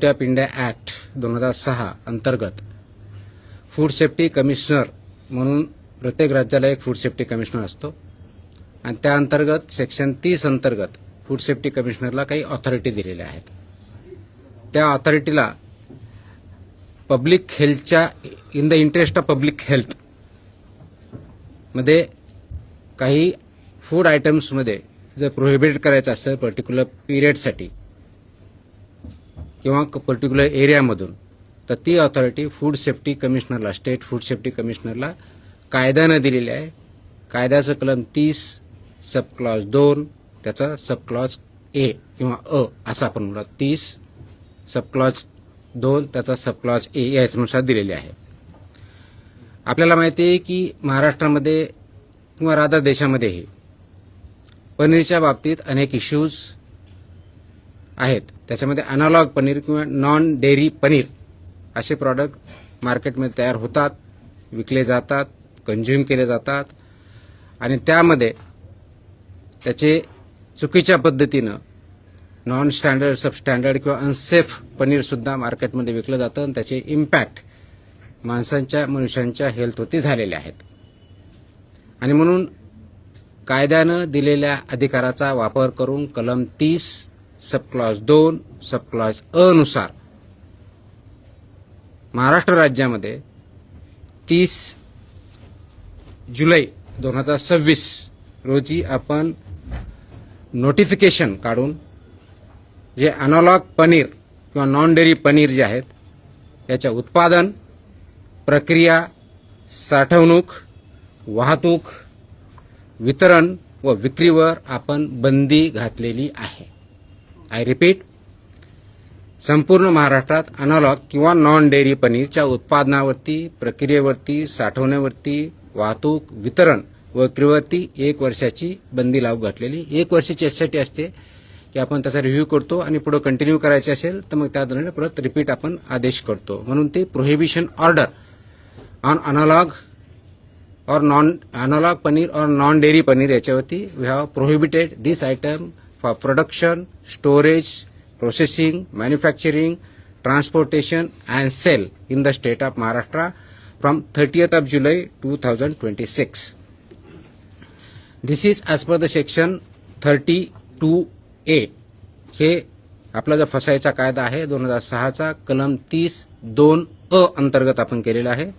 Security of India act 2006 अंतर्गत food safety commissioner म्हणून प्रत्येक राज्याला एक फूड सेफ्टी कमिशनर असतो आणि त्या अंतर्गत सेक्शन 30 अंतर्गत फूड सेफ्टी कमिशनरला काही ऑथॉरिटी दिलेल्या आहेत. त्या ऑथॉरिटीला पब्लिक हेल्थच्या in the interest of public health मध्ये काही फूड आयटम्समध्ये जर प्रोहिबिट करायचं असेल पर्टिक्युलर पिरियडसाठी किंवा पर्टिक्युलर एरियामधून तर ती ऑथॉरिटी फूड सेफ्टी कमिशनरला स्टेट फूड सेफ्टी कमिशनरला कायद्यानं दिलेली आहे. कायद्याचं कलम 30 सब क्लॉज 2 त्याचा सब क्लॉज ए किंवा अ असं आपण म्हणूया 30 सब क्लॉज 2 त्याचा सब क्लॉज ए याच्यानुसार दिलेले आहे. आपल्याला माहिती आहे की महाराष्ट्रामध्ये किंवा राधा देशामध्येही पनीरच्या बाबतीत अनेक इश्यूज आहेत. त्याच्यामध्ये अनालॉग पनीर किंवा नॉन डेअरी पनीर असे प्रॉडक्ट मार्केटमध्ये तयार होतात, विकले जातात, कंझ्युम केले जातात आणि त्यामध्ये त्याचे चुकीच्या पद्धतीनं नॉन स्टँडर्ड सबस्टँडर्ड किंवा अनसेफ पनीरसुद्धा मार्केटमध्ये विकलं जातं आणि त्याचे इम्पॅक्ट मनुष्यांच्या हेल्थवरती झालेले आहेत. आणि म्हणून कायद्यानं दिलेल्या अधिकाराचा वापर करून कलम 30 सब क्लॉज 2 सब क्लॉज अ नुसार महाराष्ट्र राज्यामध्ये 30 जुलै 2026 रोजी आपण नोटिफिकेशन काढून जे अनालॉग पनीर किंवा नॉन डेअरी पनीर जे आहेत याच्या उत्पादन, प्रक्रिया, साठवणूक, वाहतूक, वितरण व विक्रीवर आपण बंदी घातलेली आहे. आय रिपीट, संपूर्ण महाराष्ट्रात अनालॉग किंवा नॉन डेअरी पनीरच्या उत्पादनावरती, प्रक्रियेवरती, साठवण्यावरती, वाहतूक, वितरण व विक्रीवरती 1 वर्षाची बंदी लागू घातलेली. 1 वर्षाची यासाठी असते की आपण त्याचा रिव्ह्यू करतो आणि पुढे कंटिन्यू करायचे असेल तर मग त्या दरम्यान परत रिपीट आपण आदेश करतो. म्हणून ते प्रोहिबिशन ऑर्डर ऑन अनालॉग और नॉन अनालॉग पनीर और नॉन डेअरी पनीर याच्यावरती we have prohibited this item for production, storage, processing, manufacturing, transportation and sale in the state of Maharashtra from 30th of July 2026. This is as per the section 32A. हे आपला जो फसायचा कायदा आहे 2006चा कलम 30(2)(अ) अंतर्गत आपण केलेला आहे.